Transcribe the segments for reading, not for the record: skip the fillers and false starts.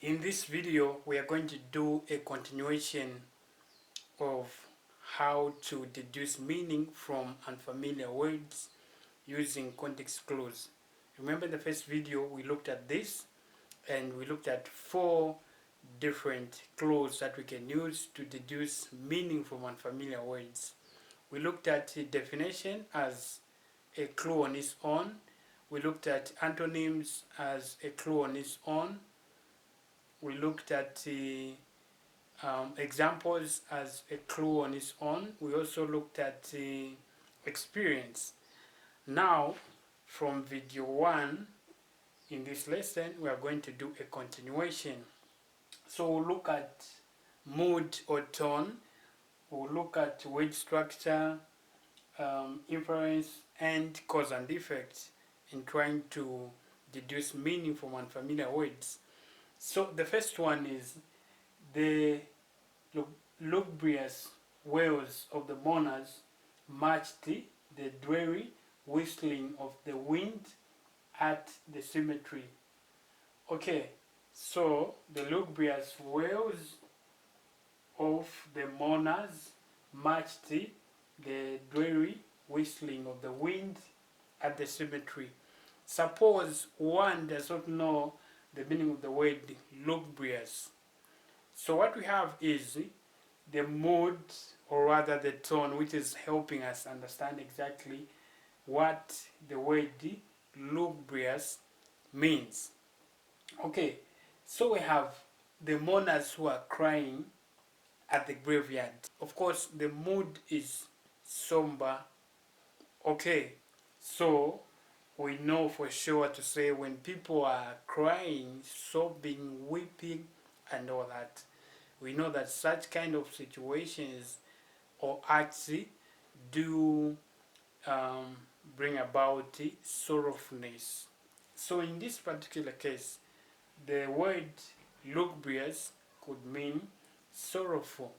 In this video, we are going to do a continuation of how to deduce meaning from unfamiliar words using context clues. Remember the first video we looked at this and we looked at 4 different clues that we can use to deduce meaning from unfamiliar words. We looked at the definition as a clue on its own. We looked at antonyms as a clue on its own. We looked at the examples as a clue on its own. We also looked at the experience. Now, from video 1 in this lesson, we are going to do a continuation. So we'll look at mood or tone, we'll look at word structure, inference, and cause and effect in trying to deduce meaning from unfamiliar words. So the first one is the lugubrious wails of the mourners matched the dreary whistling of the wind at the cemetery. Okay, so the lugubrious wails of the mourners matched the dreary whistling of the wind at the cemetery. Suppose one does not know the meaning of the word lugubrious. So what we have is the mood, or rather the tone, which is helping us understand exactly what the word lugubrious means. Okay, so we have the mourners who are crying at the graveyard. Of course, the mood is somber. Okay, so we know for sure to say when people are crying, sobbing, weeping, and all that, we know that such kind of situations or acts do bring about sorrowfulness. So in this particular case, the word lugubrious could mean sorrowful.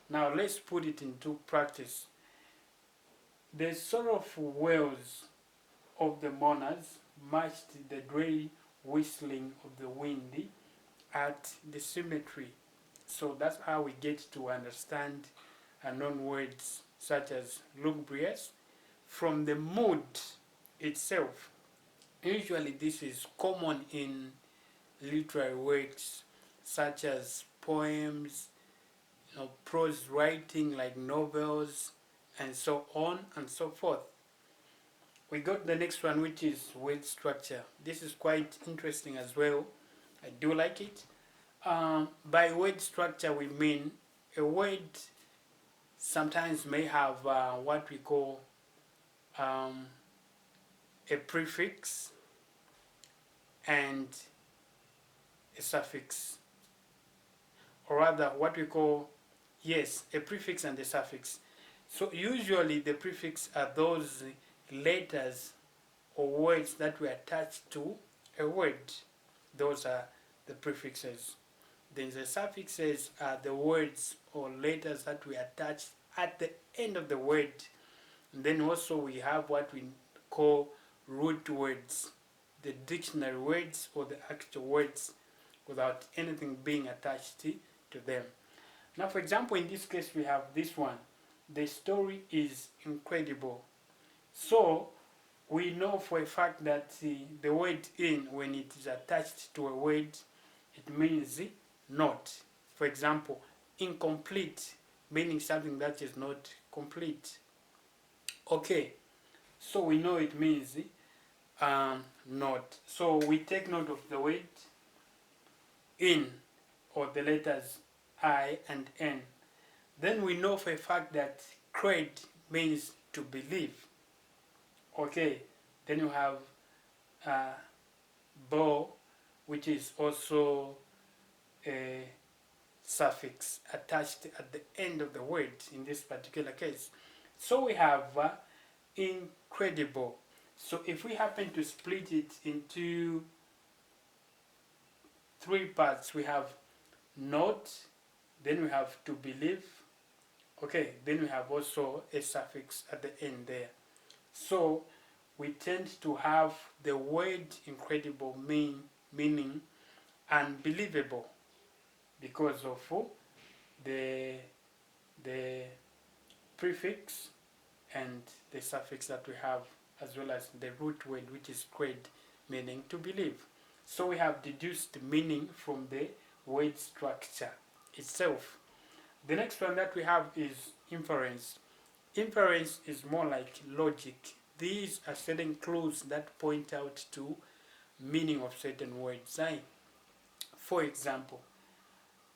Now let's put it into practice. The sorrowful wails of the mourners matched the dreary whistling of the wind at the cemetery. So that's how we get to understand unknown words such as lugubrious from the mood itself. Usually this is common in literary works such as poems, prose writing like novels, and so on and so forth. We got the next one, which is word structure. This is quite interesting as well. I do like it. By word structure, we mean a word sometimes may have what we call a prefix and a suffix, or rather what we call, yes, a prefix and a suffix. So usually the prefix are those letters or words that we attach to a word. Those are the prefixes. Then the suffixes are the words or letters that we attach at the end of the word. And then also we have what we call root words, the dictionary words or the actual words without anything being attached to them. Now, for example, in this case we have this one. The story is incredible. So we know for a fact that the word in, when it is attached to a word, it means not. For example, incomplete, meaning something that is not complete. Okay, so we know it means not. So we take note of the word in, or the letters I and N. Then we know for a fact that cred means to believe. Okay, then you have bo, which is also a suffix attached at the end of the word in this particular case. So we have incredible. So if we happen to split it into 3 parts, we have not, then we have to believe, okay, then we have also a suffix at the end there. So we tend to have the word incredible meaning unbelievable. because of the prefix and the suffix that we have, as well as the root word, which is cred, meaning to believe. So we have deduced the meaning from the word structure itself. The next one that we have is inference. Inference is more like logic. These are certain clues that point out to meaning of certain words. For example,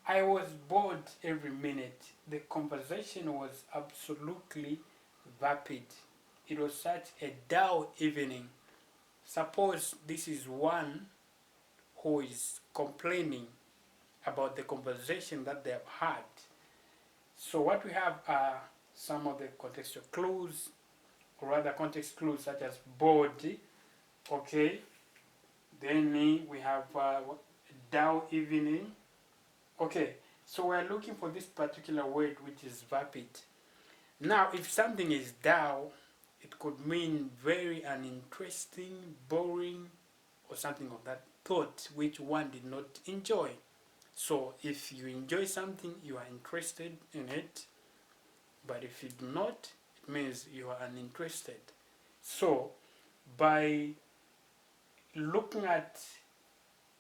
I was bored every minute. The conversation was absolutely vapid. It was such a dull evening. Suppose this is one who is complaining about the conversation that they have had. So what we have are some of the contextual clues, or rather context clues such as bored, okay. Then we have dull evening, okay. So we're looking for this particular word, which is vapid. Now, if something is dull, it could mean very uninteresting, boring, or something of that thought, which one did not enjoy. So if you enjoy something, you are interested in it, but if you do not, it means you are uninterested. So by looking at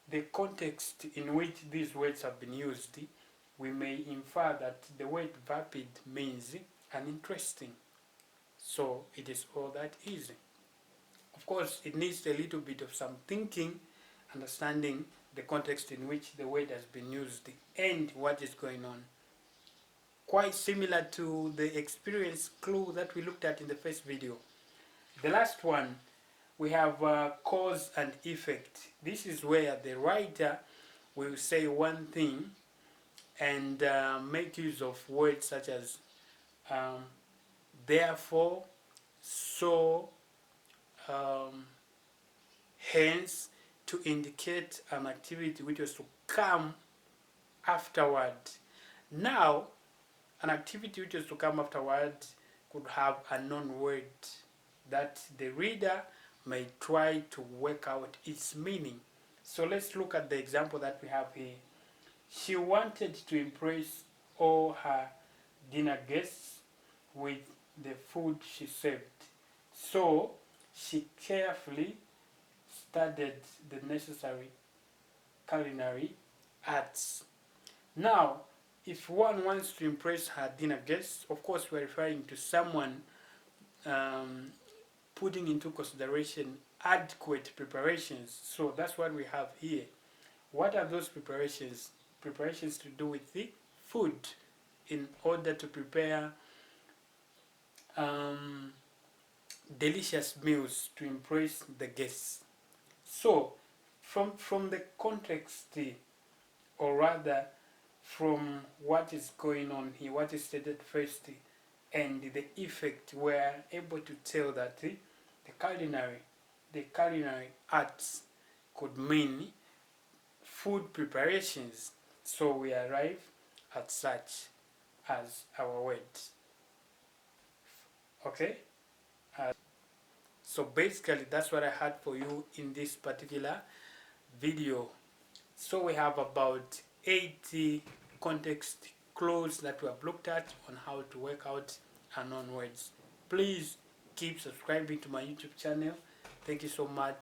the context in which these words have been used, we may infer that the word vapid means uninteresting. So it is all that easy. Of course, it needs a little bit of some thinking, understanding the context in which the word has been used and what is going on. Quite similar to the experience clue that we looked at in the first video. The last one, we have cause and effect. This is where the writer will say one thing and make use of words such as therefore, so, hence, to indicate an activity which was to come afterward. Now, an activity which is to come afterward could have a known word that the reader may try to work out its meaning. So let's look at the example that we have here. She wanted to impress all her dinner guests with the food she served. So she carefully studied the necessary culinary arts. Now, if one wants to impress her dinner guests, of course we're referring to someone putting into consideration adequate preparations. So that's what we have here. What are those preparations? Preparations to do with the food in order to prepare delicious meals to impress the guests. So from the context, or rather from what is going on here, what is stated first, and the effect, we are able to tell that the culinary arts could mean food preparations. So we arrive at such as our words. Okay? So basically that's what I had for you in this particular video. So we have about 80 context clues that we have looked at on how to work out unknown words. Please keep subscribing to my YouTube channel. Thank you so much.